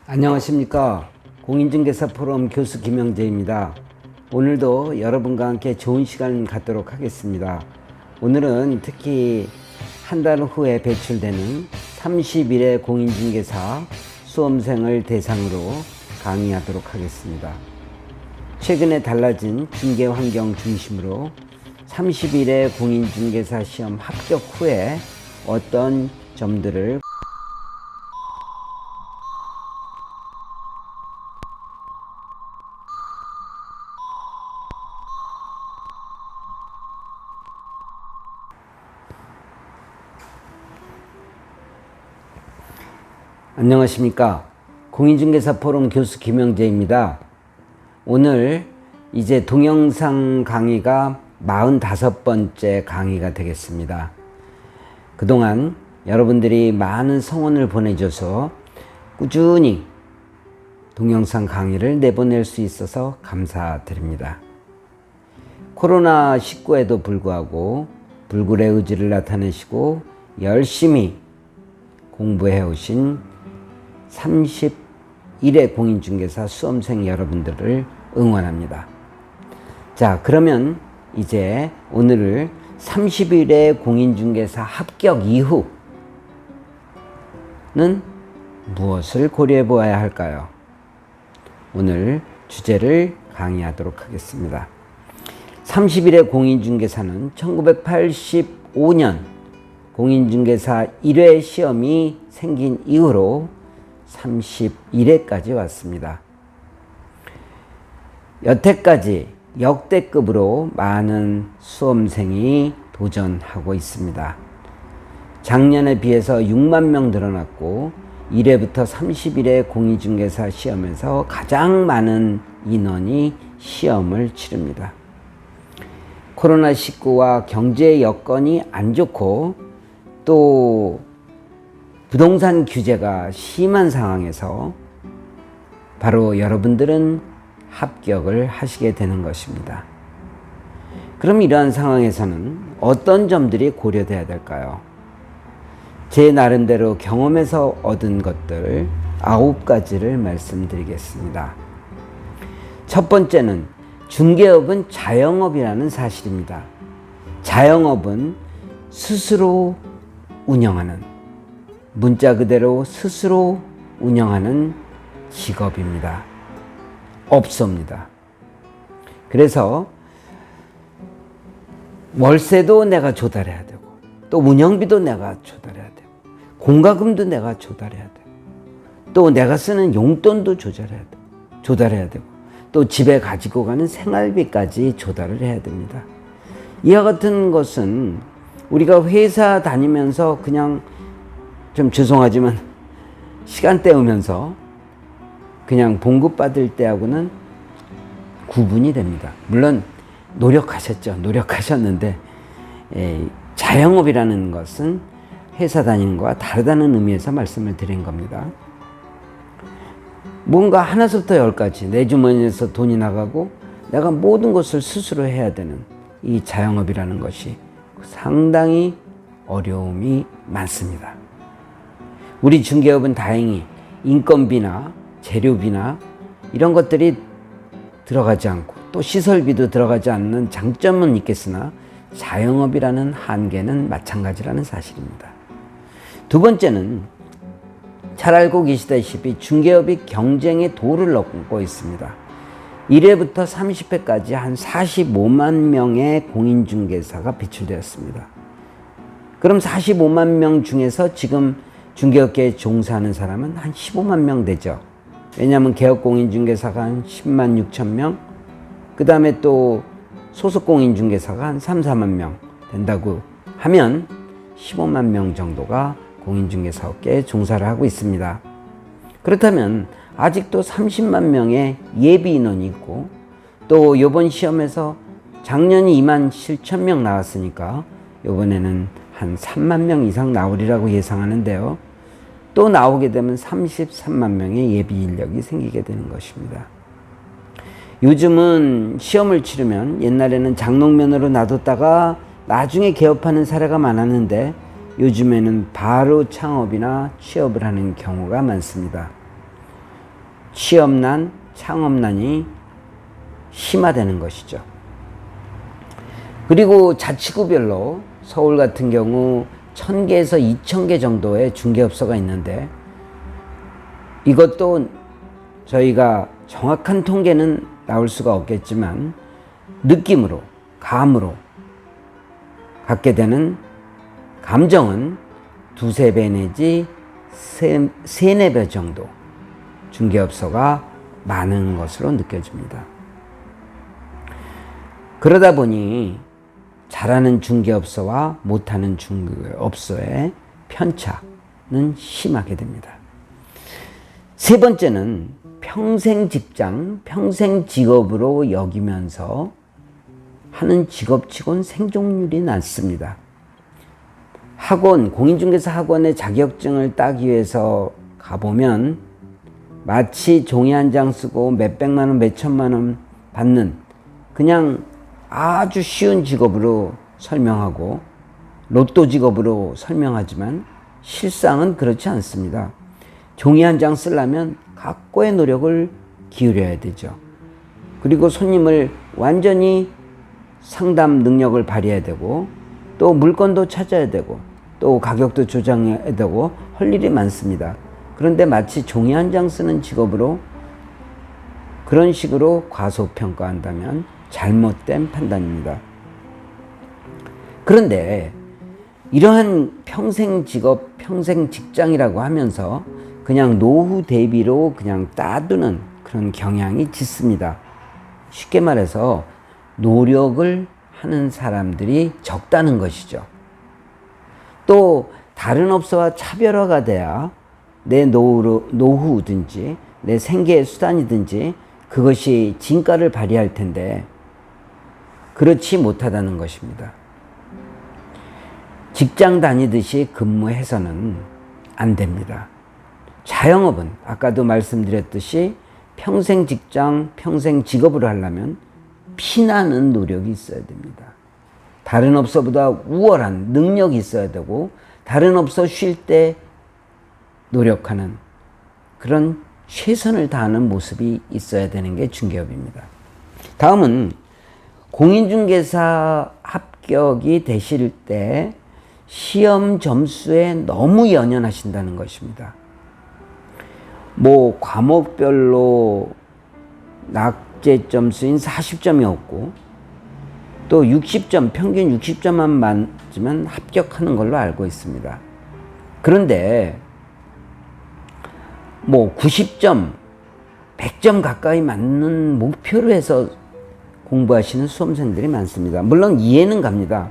안녕하십니까. 공인중개사 포럼 교수 김영재입니다. 오늘도 여러분과 함께 좋은 시간 갖도록 하겠습니다. 오늘은 특히 한 달 후에 배출되는 30일의 공인중개사 수험생을 대상으로 강의하도록 하겠습니다. 최근에 달라진 중개 환경 중심으로 30일의 공인중개사 시험 합격 후에 어떤 점들을 안녕하십니까. 공인중개사 포럼 교수 김영재입니다. 오늘 이제 동영상 강의가 45번째 강의가 되겠습니다. 그동안 여러분들이 많은 성원을 보내줘서 꾸준히 동영상 강의를 내보낼 수 있어서 감사드립니다. 코로나19에도 불구하고 불굴의 의지를 나타내시고 열심히 공부해 오신 31회 공인중개사 수험생 여러분들을 응원합니다. 자, 그러면 이제 오늘을 30일의 공인중개사 합격 이후는 무엇을 고려해 보아야 할까요? 오늘 주제를 강의하도록 하겠습니다. 30일의 공인중개사는 1985년 공인중개사 1회 시험이 생긴 이후로 31회까지 왔습니다. 여태까지 역대급으로 많은 수험생이 도전하고 있습니다. 작년에 비해서 6만 명 늘어났고 1회부터 30일의 공인중개사 시험에서 가장 많은 인원이 시험을 치릅니다. 코로나19와 경제 여건이 안 좋고 또 부동산 규제가 심한 상황에서 바로 여러분들은 합격을 하시게 되는 것입니다. 그럼 이러한 상황에서는 어떤 점들이 고려돼야 될까요? 제 나름대로 경험에서 얻은 것들 9가지를 말씀드리겠습니다. 첫 번째는 중개업은 자영업이라는 사실입니다. 자영업은 스스로 운영하는, 문자 그대로 스스로 운영하는 직업입니다. 업소입니다. 그래서 월세도 내가 조달해야 되고 또 운영비도 내가 조달해야 되고 공과금도 내가 조달해야 되고 또 내가 쓰는 용돈도 조달해야 되고 또 집에 가지고 가는 생활비까지 조달을 해야 됩니다. 이와 같은 것은 우리가 회사 다니면서 그냥 좀 죄송하지만 시간 때우면서 그냥 봉급받을 때하고는 구분이 됩니다. 물론 노력하셨는데 자영업이라는 것은 회사 다니는 것과 다르다는 의미에서 말씀을 드린 겁니다. 뭔가 하나부터 열까지 내 주머니에서 돈이 나가고 내가 모든 것을 스스로 해야 되는 이 자영업이라는 것이 상당히 어려움이 많습니다. 우리 중개업은 다행히 인건비나 재료비나 이런 것들이 들어가지 않고 또 시설비도 들어가지 않는 장점은 있겠으나 자영업이라는 한계는 마찬가지라는 사실입니다. 두 번째는 잘 알고 계시다시피 중개업이 경쟁의 도를 넘고 있습니다. 1회부터 30회까지 한 45만 명의 공인중개사가 배출되었습니다. 그럼 45만 명 중에서 지금 중개업계에 종사하는 사람은 한 15만 명 되죠. 왜냐하면 개업공인중개사가 한 10만 6천 명, 그 다음에 또 소속공인중개사가 한 3, 4만 명 된다고 하면 15만 명 정도가 공인중개사업계에 종사를 하고 있습니다. 그렇다면 아직도 30만 명의 예비 인원이 있고 또 이번 시험에서 작년이 2만 7천 명 나왔으니까 이번에는 한 3만 명 이상 나오리라고 예상하는데요. 또 나오게 되면 33만 명의 예비 인력이 생기게 되는 것입니다. 요즘은 시험을 치르면 옛날에는 장롱면허로 놔뒀다가 나중에 개업하는 사례가 많았는데 요즘에는 바로 창업이나 취업을 하는 경우가 많습니다. 취업난, 창업난이 심화되는 것이죠. 그리고 자치구별로 서울 같은 경우 1000개에서 2000개 정도의 중개업소가 있는데, 이것도 저희가 정확한 통계는 나올 수가 없겠지만 느낌으로, 감으로 갖게 되는 감정은 두세 배 내지 세네 배 정도 중개업소가 많은 것으로 느껴집니다. 그러다 보니 잘하는 중개업소와 못하는 중개업소의 편차는 심하게 됩니다. 세 번째는 평생 직장, 평생 직업으로 여기면서 하는 직업치곤 생존율이 낮습니다. 학원, 공인중개사 학원에 자격증을 따기 위해서 가보면 마치 종이 한 장 쓰고 몇백만 원, 몇천만 원 받는 그냥 아주 쉬운 직업으로 설명하고 로또 직업으로 설명하지만 실상은 그렇지 않습니다. 종이 한 장 쓰려면 각고의 노력을 기울여야 되죠. 그리고 손님을 완전히 상담 능력을 발휘해야 되고, 또 물건도 찾아야 되고, 또 가격도 조정해야 되고, 할 일이 많습니다. 그런데 마치 종이 한 장 쓰는 직업으로 그런 식으로 과소평가한다면 잘못된 판단입니다. 그런데 이러한 평생 직업, 평생 직장이라고 하면서 그냥 노후 대비로 그냥 따두는 그런 경향이 짙습니다. 쉽게 말해서 노력을 하는 사람들이 적다는 것이죠. 또 다른 업소와 차별화가 돼야 내 노후든지 내 생계의 수단이든지 그것이 진가를 발휘할 텐데 그렇지 못하다는 것입니다. 직장 다니듯이 근무해서는 안 됩니다. 자영업은 아까도 말씀드렸듯이 평생 직장, 평생 직업으로 하려면 피나는 노력이 있어야 됩니다. 다른 업소보다 우월한 능력이 있어야 되고, 다른 업소 쉴 때 노력하는 그런 최선을 다하는 모습이 있어야 되는 게 중개업입니다. 다음은 공인중개사 합격이 되실 때 시험 점수에 너무 연연하신다는 것입니다. 과목별로 낙제 점수인 40점이 없고, 또 60점, 평균 60점만 맞으면 합격하는 걸로 알고 있습니다. 그런데 90점, 100점 가까이 맞는 목표로 해서 공부하시는 수험생들이 많습니다. 물론 이해는 갑니다.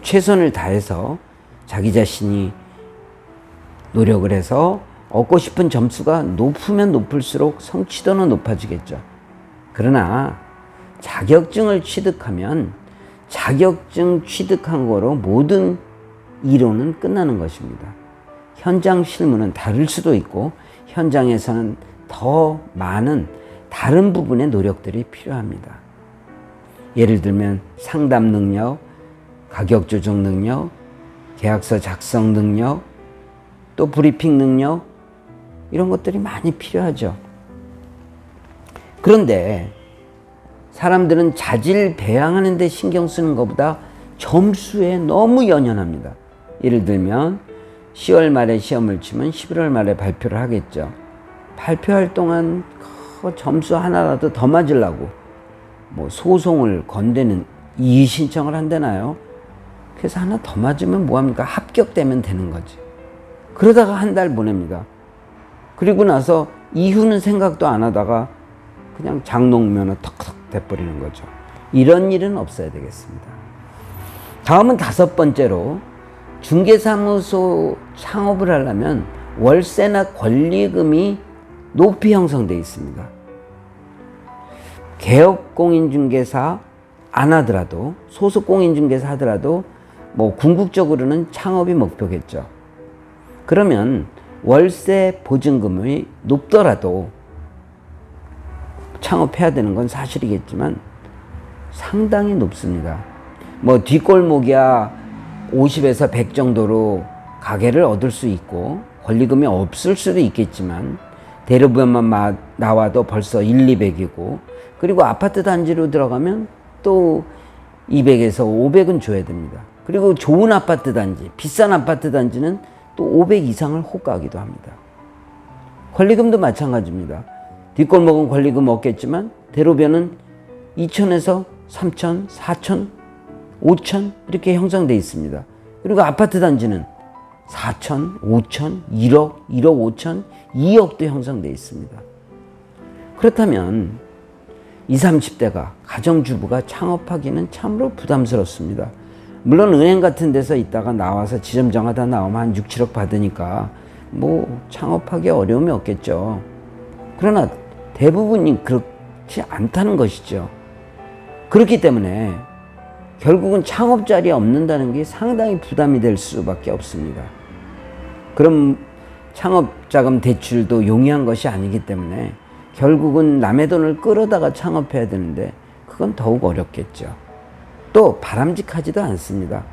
최선을 다해서 자기 자신이 노력을 해서 얻고 싶은 점수가 높으면 높을수록 성취도는 높아지겠죠. 그러나 자격증을 취득하면 자격증 취득한 거로 모든 이론은 끝나는 것입니다. 현장 실무는 다를 수도 있고, 현장에서는 더 많은 다른 부분의 노력들이 필요합니다. 예를 들면 상담 능력, 가격 조정 능력, 계약서 작성 능력, 또 브리핑 능력, 이런 것들이 많이 필요하죠. 그런데 사람들은 자질 배양하는 데 신경 쓰는 것보다 점수에 너무 연연합니다. 예를 들면 10월 말에 시험을 치면 11월 말에 발표를 하겠죠. 발표할 동안 점수 하나라도 더 맞으려고 소송을 건대는 이의 신청을 한다나요? 그래서 하나 더 맞으면 뭐합니까? 합격되면 되는 거지. 그러다가 한 달 보냅니다. 그리고 나서 이후는 생각도 안 하다가 그냥 장롱면허 턱턱 돼버리는 거죠. 이런 일은 없어야 되겠습니다. 다음은 5번째로, 중개사무소 창업을 하려면 월세나 권리금이 높이 형성되어 있습니다. 개업공인중개사 안 하더라도, 소속공인중개사 하더라도 궁극적으로는 창업이 목표겠죠. 그러면 월세 보증금이 높더라도 창업해야 되는 건 사실이겠지만 상당히 높습니다. 뒷골목이야 50에서 100 정도로 가게를 얻을 수 있고 권리금이 없을 수도 있겠지만, 대로변만 나와도 벌써 200이고, 그리고 아파트 단지로 들어가면 또 200에서 500은 줘야 됩니다. 그리고 좋은 아파트 단지, 비싼 아파트 단지는 또 500 이상을 호가하기도 합니다. 권리금도 마찬가지입니다. 뒷골목은 권리금 없겠지만 대로변은 2천에서 3천, 4천, 5천 이렇게 형성되어 있습니다. 그리고 아파트 단지는 4천, 5천, 1억, 1억 5천, 2억도 형성되어 있습니다. 그렇다면 20, 30대가 가정주부가 창업하기는 참으로 부담스럽습니다. 물론 은행 같은 데서 있다가 나와서 지점 정하다 나오면 한 6, 7억 받으니까 뭐 창업하기 어려움이 없겠죠. 그러나 대부분이 그렇지 않다는 것이죠. 그렇기 때문에 결국은 창업 자리에 없는다는 게 상당히 부담이 될 수밖에 없습니다. 그럼 창업자금 대출도 용이한 것이 아니기 때문에 결국은 남의 돈을 끌어다가 창업해야 되는데 그건 더욱 어렵겠죠. 또 바람직하지도 않습니다.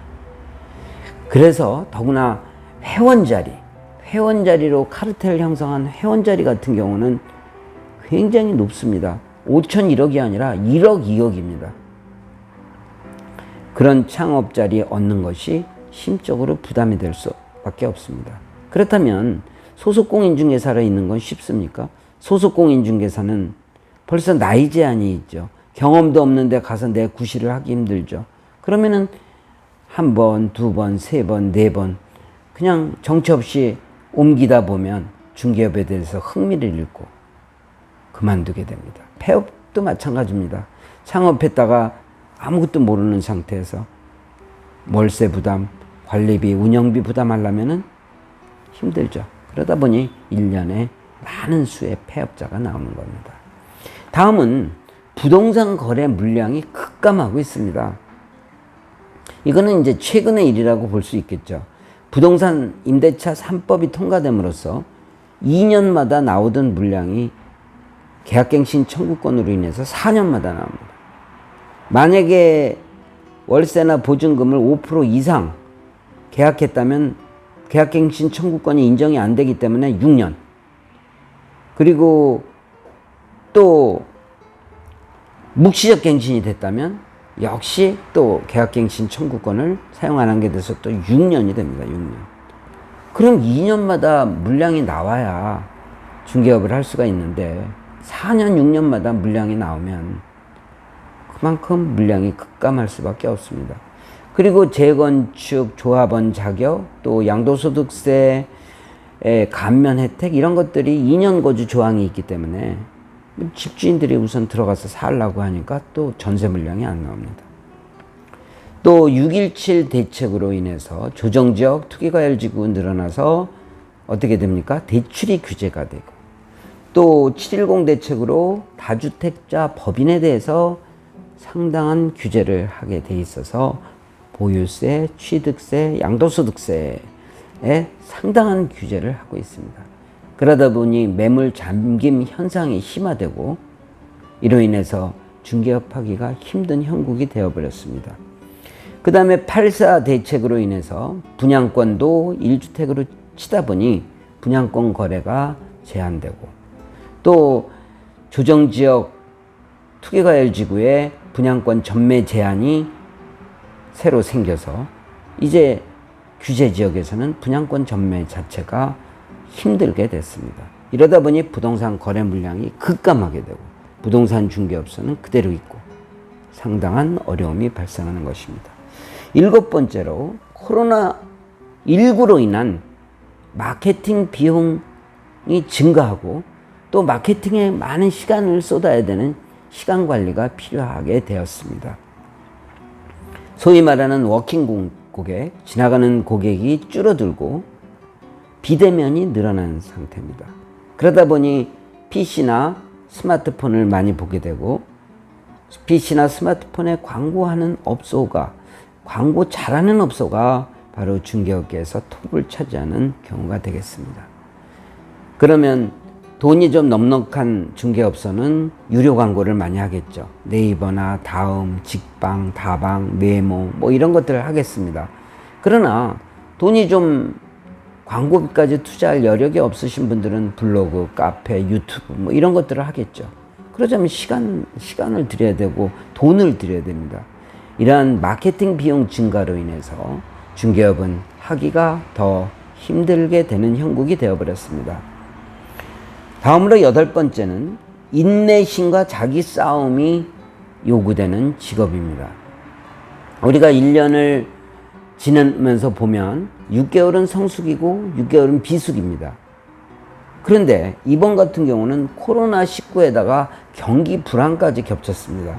그래서 더구나 회원자리로 카르텔 형성한 회원자리 같은 경우는 굉장히 높습니다. 5천 1억이 아니라 1억 2억입니다. 그런 창업자리 얻는 것이 심적으로 부담이 될 수밖에 없습니다. 그렇다면 소속공인중개사로 있는 건 쉽습니까? 소속공인중개사는 벌써 나이 제한이 있죠. 경험도 없는데 가서 내 구실을 하기 힘들죠. 그러면은 한 번, 두 번, 세 번, 네 번 그냥 정처 없이 옮기다 보면 중개업에 대해서 흥미를 잃고 그만두게 됩니다. 폐업도 마찬가지입니다. 창업했다가 아무것도 모르는 상태에서 월세 부담, 관리비, 운영비 부담하려면은 힘들죠. 그러다 보니 1년에 많은 수의 폐업자가 나오는 겁니다. 다음은 부동산 거래 물량이 급감하고 있습니다. 이거는 이제 최근의 일이라고 볼 수 있겠죠. 부동산 임대차 3법이 통과됨으로써 2년마다 나오던 물량이 계약갱신 청구권으로 인해서 4년마다 나옵니다. 만약에 월세나 보증금을 5% 이상 계약했다면 계약갱신 청구권이 인정이 안 되기 때문에 6년. 그리고 또 묵시적 갱신이 됐다면 역시 또 계약갱신 청구권을 사용 안 한 게 돼서 또 6년이 됩니다. 6년. 그럼 2년마다 물량이 나와야 중개업을 할 수가 있는데 4년, 6년마다 물량이 나오면 그만큼 물량이 급감할 수밖에 없습니다. 그리고 재건축, 조합원 자격, 또 양도소득세 감면 혜택 이런 것들이 2년 거주 조항이 있기 때문에 집주인들이 우선 들어가서 살라고 하니까 또 전세 물량이 안 나옵니다. 또 6.17 대책으로 인해서 조정지역 투기과열지구 늘어나서 어떻게 됩니까? 대출이 규제가 되고 또 7.10 대책으로 다주택자 법인에 대해서 상당한 규제를 하게 돼 있어서 보유세, 취득세, 양도소득세에 상당한 규제를 하고 있습니다. 그러다 보니 매물 잠김 현상이 심화되고 이로 인해서 중개업하기가 힘든 형국이 되어버렸습니다. 그 다음에 8.4 대책으로 인해서 분양권도 1주택으로 치다 보니 분양권 거래가 제한되고 또 조정지역 투기과열지구에 분양권 전매 제한이 새로 생겨서 이제 규제지역에서는 분양권 전매 자체가 힘들게 됐습니다. 이러다 보니 부동산 거래 물량이 급감하게 되고 부동산 중개업소는 그대로 있고 상당한 어려움이 발생하는 것입니다. 7번째로 코로나19로 인한 마케팅 비용이 증가하고 또 마케팅에 많은 시간을 쏟아야 되는 시간 관리가 필요하게 되었습니다. 소위 말하는 워킹 고객, 지나가는 고객이 줄어들고 비대면이 늘어난 상태입니다. 그러다 보니 PC나 스마트폰을 많이 보게 되고 PC나 스마트폰에 광고하는 업소가 광고 잘하는 업소가 바로 중개업계에서 톱을 차지하는 경우가 되겠습니다. 그러면 돈이 좀 넉넉한 중개업소는 유료 광고를 많이 하겠죠. 네이버나 다음, 직방, 다방, 메모 뭐 이런 것들을 하겠습니다. 그러나 돈이 좀 광고비까지 투자할 여력이 없으신 분들은 블로그, 카페, 유튜브 뭐 이런 것들을 하겠죠. 그러자면 시간을 들여야 되고 돈을 들여야 됩니다. 이러한 마케팅 비용 증가로 인해서 중개업은 하기가 더 힘들게 되는 형국이 되어버렸습니다. 다음으로 8번째는 인내심과 자기 싸움이 요구되는 직업입니다. 우리가 1년을 지내면서 보면 6개월은 성수기고 6개월은 비수기입니다. 그런데 이번 같은 경우는 코로나19에다가 경기 불황까지 겹쳤습니다.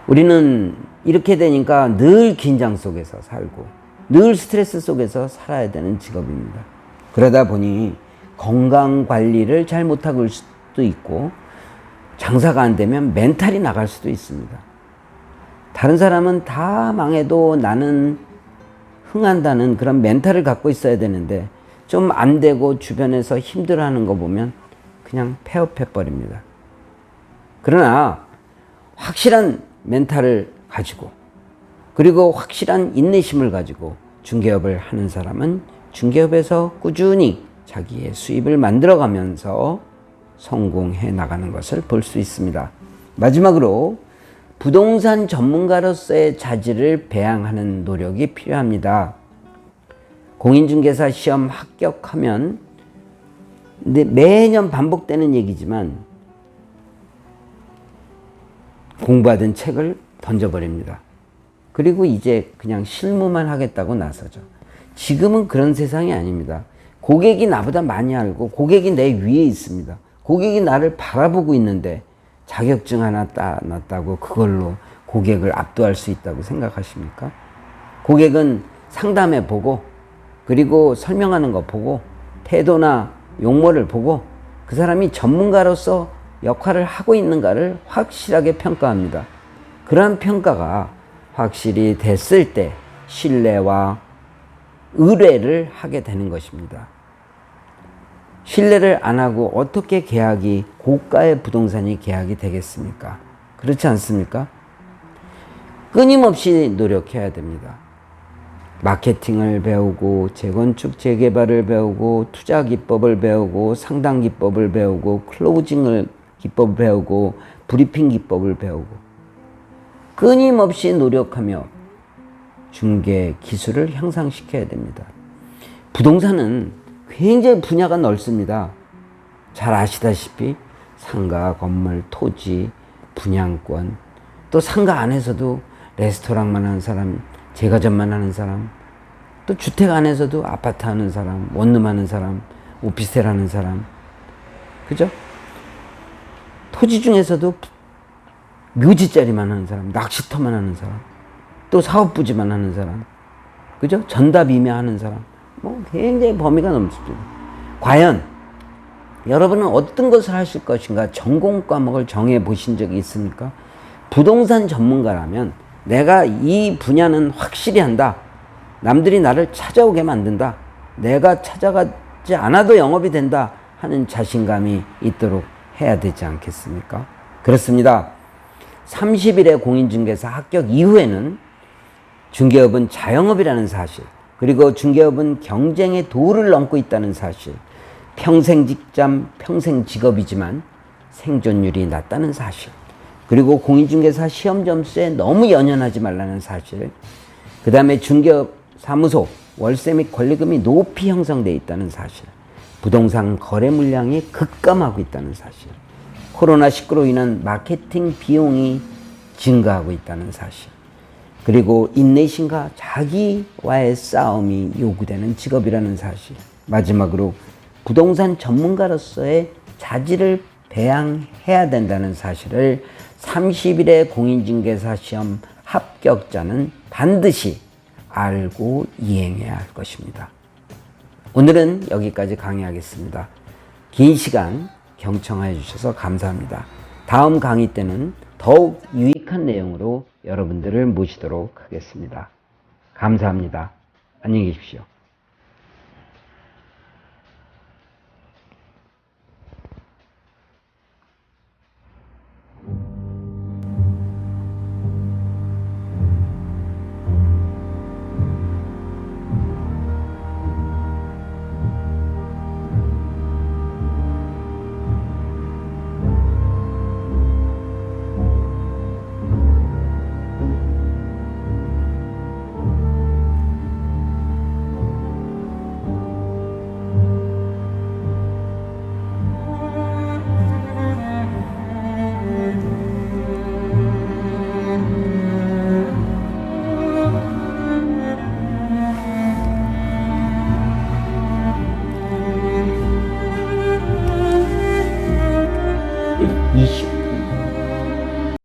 우리는 이렇게 되니까 늘 긴장 속에서 살고 늘 스트레스 속에서 살아야 되는 직업입니다. 그러다 보니 건강 관리를 잘 못할 수도 있고 장사가 안 되면 멘탈이 나갈 수도 있습니다. 다른 사람은 다 망해도 나는 흥한다는 그런 멘탈을 갖고 있어야 되는데 좀 안 되고 주변에서 힘들어하는 거 보면 그냥 폐업해 버립니다. 그러나 확실한 멘탈을 가지고 그리고 확실한 인내심을 가지고 중개업을 하는 사람은 중개업에서 꾸준히 자기의 수입을 만들어가면서 성공해 나가는 것을 볼 수 있습니다. 마지막으로 부동산 전문가로서의 자질을 배양하는 노력이 필요합니다. 공인중개사 시험 합격하면 근데 매년 반복되는 얘기지만 공부하던 책을 던져버립니다. 그리고 이제 그냥 실무만 하겠다고 나서죠. 지금은 그런 세상이 아닙니다. 고객이 나보다 많이 알고 고객이 내 위에 있습니다. 고객이 나를 바라보고 있는데 자격증 하나 따놨다고 그걸로 고객을 압도할 수 있다고 생각하십니까? 고객은 상담해 보고 그리고 설명하는 거 보고 태도나 용모를 보고 그 사람이 전문가로서 역할을 하고 있는가를 확실하게 평가합니다. 그러한 평가가 확실히 됐을 때 신뢰와 의뢰를 하게 되는 것입니다. 신뢰를 안 하고 어떻게 계약이 고가의 부동산이 계약이 되겠습니까? 그렇지 않습니까? 끊임없이 노력해야 됩니다. 마케팅을 배우고 재건축 재개발을 배우고 투자 기법을 배우고 상담 기법을 배우고 클로징을 기법을 배우고 브리핑 기법을 배우고 끊임없이 노력하며 중개 기술을 향상시켜야 됩니다. 부동산은 굉장히 분야가 넓습니다. 잘 아시다시피 상가, 건물, 토지, 분양권, 또 상가 안에서도 레스토랑만 하는 사람, 제과점만 하는 사람, 또 주택 안에서도 아파트 하는 사람, 원룸 하는 사람, 오피스텔 하는 사람, 그죠? 토지 중에서도 묘지자리만 하는 사람, 낚시터만 하는 사람, 또 사업부지만 하는 사람, 그죠? 전답이며 하는 사람, 뭐 굉장히 범위가 넓습니다. 과연 여러분은 어떤 것을 하실 것인가 전공 과목을 정해 보신 적이 있습니까? 부동산 전문가라면 내가 이 분야는 확실히 한다. 남들이 나를 찾아오게 만든다. 내가 찾아가지 않아도 영업이 된다 하는 자신감이 있도록 해야 되지 않겠습니까? 그렇습니다. 30일의 공인중개사 합격 이후에는 중개업은 자영업이라는 사실, 그리고 중개업은 경쟁의 도를 넘고 있다는 사실, 평생 직장, 평생 직업이지만 생존율이 낮다는 사실, 그리고 공인중개사 시험 점수에 너무 연연하지 말라는 사실, 그 다음에 중개업 사무소 월세 및 권리금이 높이 형성되어 있다는 사실, 부동산 거래 물량이 급감하고 있다는 사실, 코로나19로 인한 마케팅 비용이 증가하고 있다는 사실, 그리고 인내심과 자기와의 싸움이 요구되는 직업이라는 사실, 마지막으로 부동산 전문가로서의 자질을 배양해야 된다는 사실을 30일의 공인중개사 시험 합격자는 반드시 알고 이행해야 할 것입니다. 오늘은 여기까지 강의하겠습니다. 긴 시간 경청해 주셔서 감사합니다. 다음 강의 때는 더욱 유익한 내용으로 여러분들을 모시도록 하겠습니다. 감사합니다. 안녕히 계십시오.